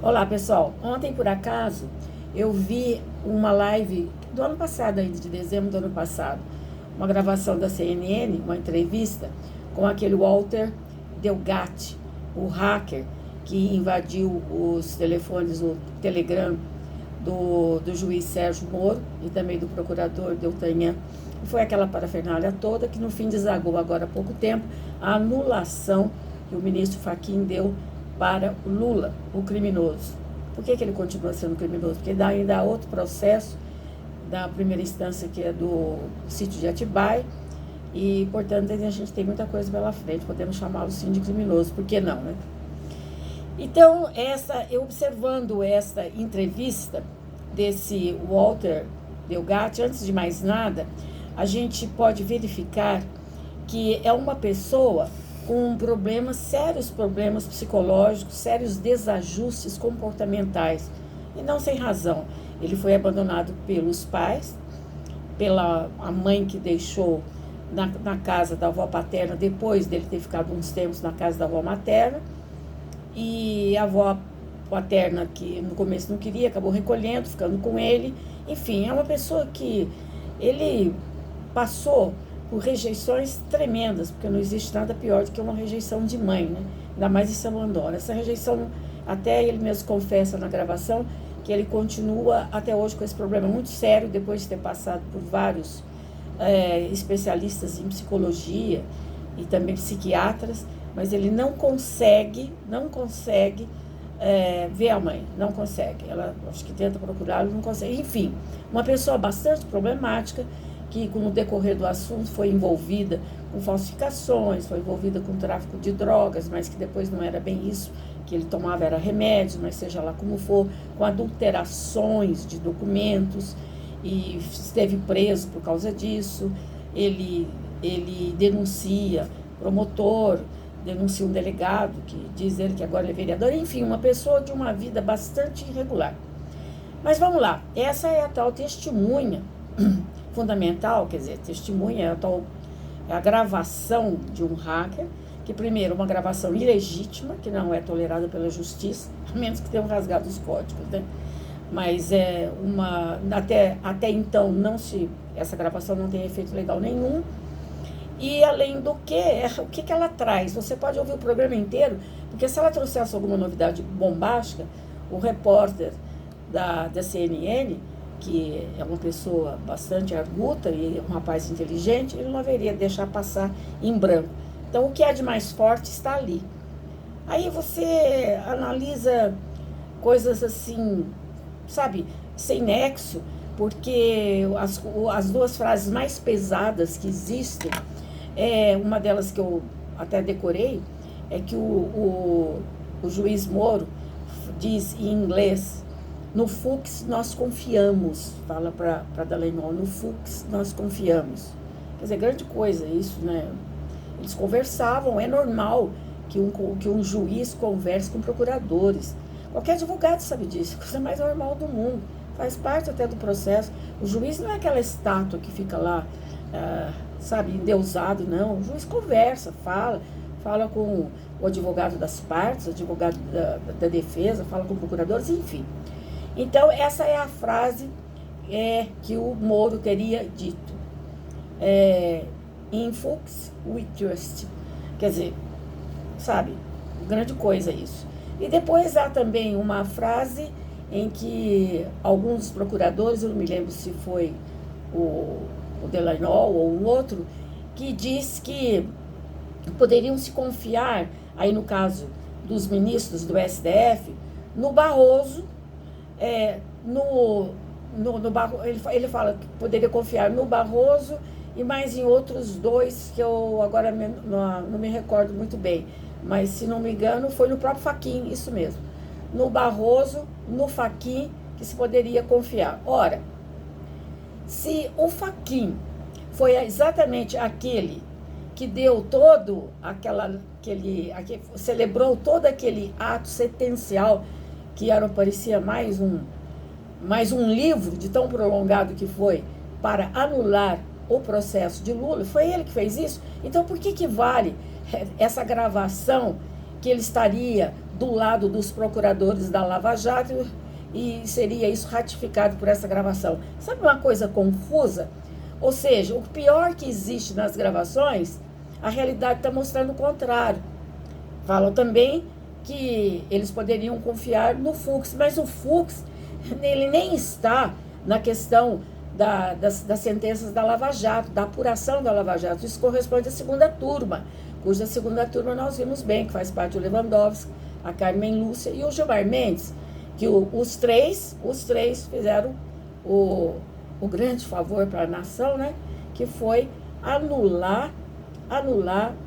Olá, pessoal. Ontem, por acaso, eu vi uma live do ano passado, ainda de dezembro do ano passado, uma gravação da CNN, uma entrevista com aquele Walter Delgatti, o hacker que invadiu os telefones, o Telegram do juiz Sérgio Moro e também do procurador Deltanhan. Foi aquela parafernália toda que no fim desagou agora há pouco tempo a anulação que o ministro Fachin deu para o Lula, o criminoso. Por que ele continua sendo criminoso? Porque ainda há outro processo da primeira instância, que é do sítio de Atibaia, e, portanto, a gente tem muita coisa pela frente, podemos chamá-lo sim de criminoso, por que não, né? Então, eu observando essa entrevista desse Walter Delgatti, antes de mais nada, a gente pode verificar que é uma pessoa com problemas, sérios problemas psicológicos, sérios desajustes comportamentais, e não sem razão. Ele foi abandonado pelos pais, pela a mãe que deixou na casa da avó paterna, depois dele ter ficado uns tempos na casa da avó materna, e a avó paterna, que no começo não queria, acabou recolhendo, ficando com ele. Enfim, é uma pessoa que ele passou por rejeições tremendas, porque não existe nada pior do que uma rejeição de mãe, né? Ainda mais esse abandono. Essa rejeição, até ele mesmo confessa na gravação, que ele continua até hoje com esse problema muito sério, depois de ter passado por vários especialistas em psicologia e também psiquiatras, mas ele não consegue ver a mãe, não consegue. Ela, acho que tenta procurá-lo, não consegue. Enfim, uma pessoa bastante problemática, que com o decorrer do assunto foi envolvida com falsificações, foi envolvida com tráfico de drogas, mas que depois não era bem isso, que ele tomava era remédios, mas seja lá como for, com adulterações de documentos, e esteve preso por causa disso. Ele denuncia promotor, denuncia um delegado, que diz ele que agora é vereador, enfim, uma pessoa de uma vida bastante irregular. Mas vamos lá, essa é a tal testemunha fundamental, quer dizer, testemunha é a gravação de um hacker, que primeiro uma gravação ilegítima, que não é tolerada pela justiça, a menos que tenham rasgado os códigos, né? Mas é até então essa gravação não tem efeito legal nenhum. E além do que, o que ela traz? Você pode ouvir o programa inteiro, porque se ela trouxesse alguma novidade bombástica, o repórter da CNN, que é uma pessoa bastante arguta e um rapaz inteligente, ele não haveria deixar passar em branco. Então, o que é de mais forte está ali. Aí você analisa coisas assim, sabe, sem nexo, porque as duas frases mais pesadas que existem, uma delas que eu até decorei, é que o juiz Moro diz em inglês: no Fux nós confiamos, fala para Dallagnol, no Fux nós confiamos. Quer dizer, grande coisa isso, né? Eles conversavam, é normal que um juiz converse com procuradores. Qualquer advogado sabe disso, é a coisa mais normal do mundo, faz parte até do processo. O juiz não é aquela estátua que fica lá, sabe, endeusado, não. O juiz conversa, fala com o advogado das partes, o advogado da defesa, fala com procuradores, enfim. Então, essa é a frase que o Moro teria dito. In Fux we trust. Quer dizer, sabe, grande coisa isso. E depois há também uma frase em que alguns procuradores, eu não me lembro se foi o Dallagnol ou um outro, que diz que poderiam se confiar, aí no caso dos ministros do STF, no Barroso, ele fala que poderia confiar no Barroso e mais em outros dois que eu agora não me recordo muito bem, mas se não me engano foi no próprio Fachin, isso mesmo, no Barroso, no Fachin, que se poderia confiar. Ora, se o Fachin foi exatamente aquele que deu celebrou todo aquele ato sentencial, que parecia mais um livro de tão prolongado que foi, para anular o processo de Lula, foi ele que fez isso. Então, por que vale essa gravação que ele estaria do lado dos procuradores da Lava Jato e seria isso ratificado por essa gravação. Sabe uma coisa confusa? Ou seja, o pior que existe nas gravações, a realidade está mostrando o contrário. Falam também que eles poderiam confiar no Fux, mas o Fux, ele nem está na questão das sentenças da Lava Jato, da apuração da Lava Jato. Isso corresponde à segunda turma, cuja segunda turma nós vimos bem, que faz parte o Lewandowski, a Carmen Lúcia e o Gilmar Mendes, que os três fizeram o grande favor para a nação, né? Que foi anular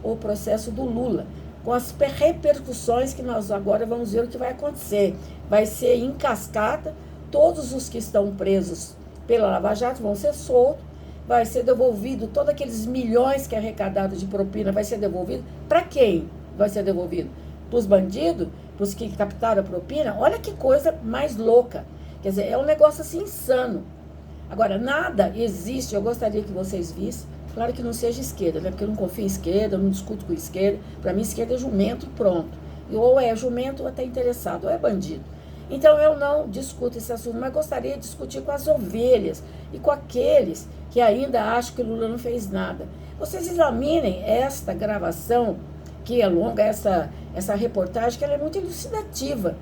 o processo do Lula, com as repercussões que nós agora vamos ver o que vai acontecer. Vai ser em cascata, todos os que estão presos pela Lava Jato vão ser soltos, vai ser devolvido, todos aqueles milhões que é arrecadado de propina, vai ser devolvido. Para quem vai ser devolvido? Para os bandidos? Para os que captaram a propina? Olha que coisa mais louca. Quer dizer, é um negócio assim insano. Agora, nada existe, eu gostaria que vocês vissem, claro que não seja esquerda, né? Porque eu não confio em esquerda, eu não discuto com esquerda. Para mim, esquerda é jumento e pronto. Ou é jumento ou até interessado, ou é bandido. Então, eu não discuto esse assunto, mas gostaria de discutir com as ovelhas e com aqueles que ainda acham que o Lula não fez nada. Vocês examinem esta gravação, que é longa, essa reportagem, que ela é muito elucidativa.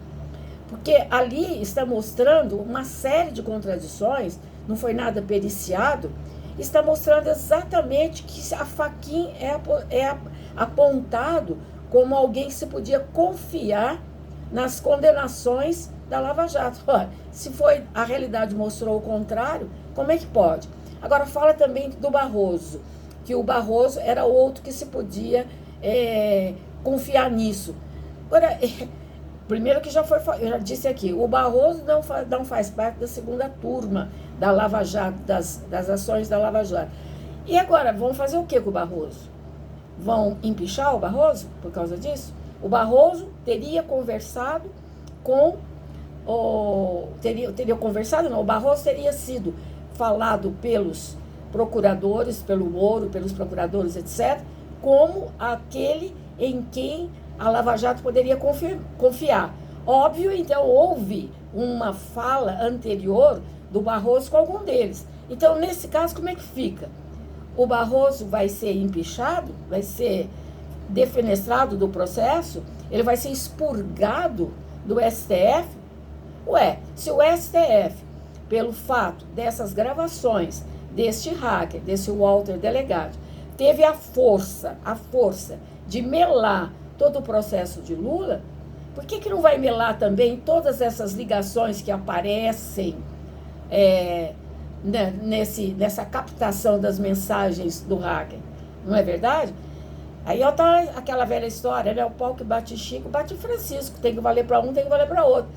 Porque ali está mostrando uma série de contradições, não foi nada periciado, está mostrando exatamente que a Fachin é apontado como alguém que se podia confiar nas condenações da Lava Jato. Olha, se foi, a realidade mostrou o contrário, como é que pode? Agora fala também do Barroso, que o Barroso era outro que se podia confiar nisso. Agora, primeiro que eu já disse aqui, o Barroso não faz parte da segunda turma da Lava Jato, das ações da Lava Jato. E agora, vão fazer o que com o Barroso? Vão empichar o Barroso por causa disso? O Barroso teria conversado com o Barroso teria sido falado pelos procuradores, pelo Moro, pelos procuradores, etc., como aquele em quem a Lava Jato poderia confiar. Óbvio, então, houve uma fala anterior do Barroso com algum deles. Então, nesse caso, como é que fica? O Barroso vai ser empichado, vai ser defenestrado do processo, ele vai ser expurgado do STF. Ué, se o STF, pelo fato dessas gravações, deste hacker, desse Walter Delegado, teve a força de melar todo o processo de Lula, por que não vai melar também todas essas ligações que aparecem nessa captação das mensagens do hacker? Não é verdade? Aí tá aquela velha história, né? O pau que bate Chico, bate Francisco. Tem que valer para um, tem que valer para outro.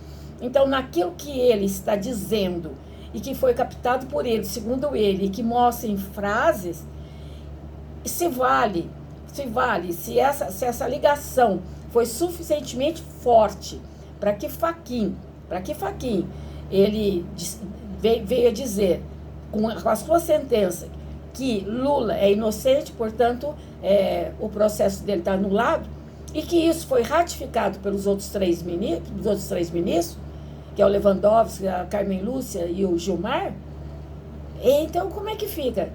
Então, naquilo que ele está dizendo e que foi captado por ele, segundo ele, e que mostra em frases, se essa ligação foi suficientemente forte para que Fachin ele veio a dizer, com a sua sentença, que Lula é inocente, portanto, o processo dele está anulado, e que isso foi ratificado pelos outros três ministros, que é o Lewandowski, a Carmen Lúcia e o Gilmar. Então, como é que fica?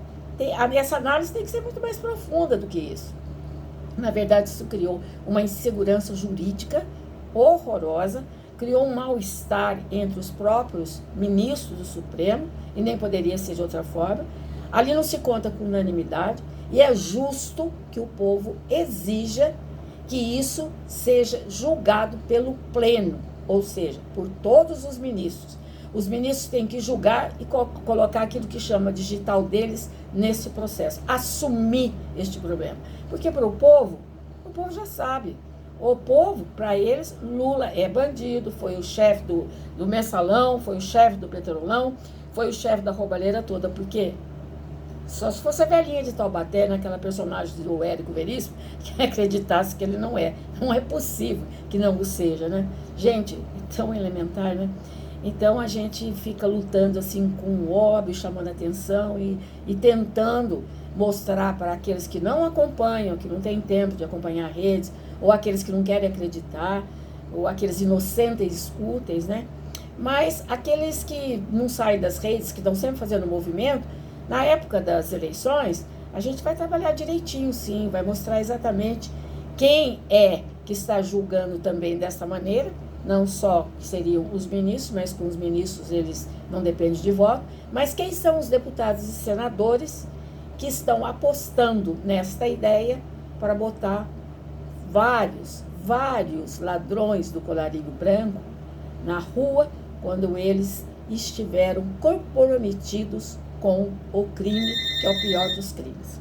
Essa análise tem que ser muito mais profunda do que isso. Na verdade, isso criou uma insegurança jurídica horrorosa, criou um mal-estar entre os próprios ministros do Supremo, e nem poderia ser de outra forma. Ali não se conta com unanimidade, e é justo que o povo exija que isso seja julgado pelo pleno, ou seja, por todos os ministros. Os ministros têm que julgar e colocar aquilo que chama digital deles nesse processo, assumir este problema. Porque para o povo já sabe. O povo, para eles, Lula é bandido, foi o chefe do mensalão, foi o chefe do petrolão, foi o chefe da roubalheira toda, porque só se fosse a velhinha de Taubaté, naquela personagem do Érico Veríssimo, que acreditasse que ele não é. Não é possível que não o seja, né? Gente, é tão elementar, né? Então a gente fica lutando assim com óbvio, chamando atenção e tentando mostrar para aqueles que não acompanham, que não têm tempo de acompanhar redes, ou aqueles que não querem acreditar, ou aqueles inocentes úteis, né? Mas aqueles que não saem das redes, que estão sempre fazendo movimento, na época das eleições, a gente vai trabalhar direitinho, sim, vai mostrar exatamente quem é que está julgando também dessa maneira, não só que seriam os ministros, mas com os ministros eles não dependem de voto, mas quem são os deputados e senadores que estão apostando nesta ideia para botar vários ladrões do colarinho branco na rua quando eles estiveram comprometidos com o crime, que é o pior dos crimes.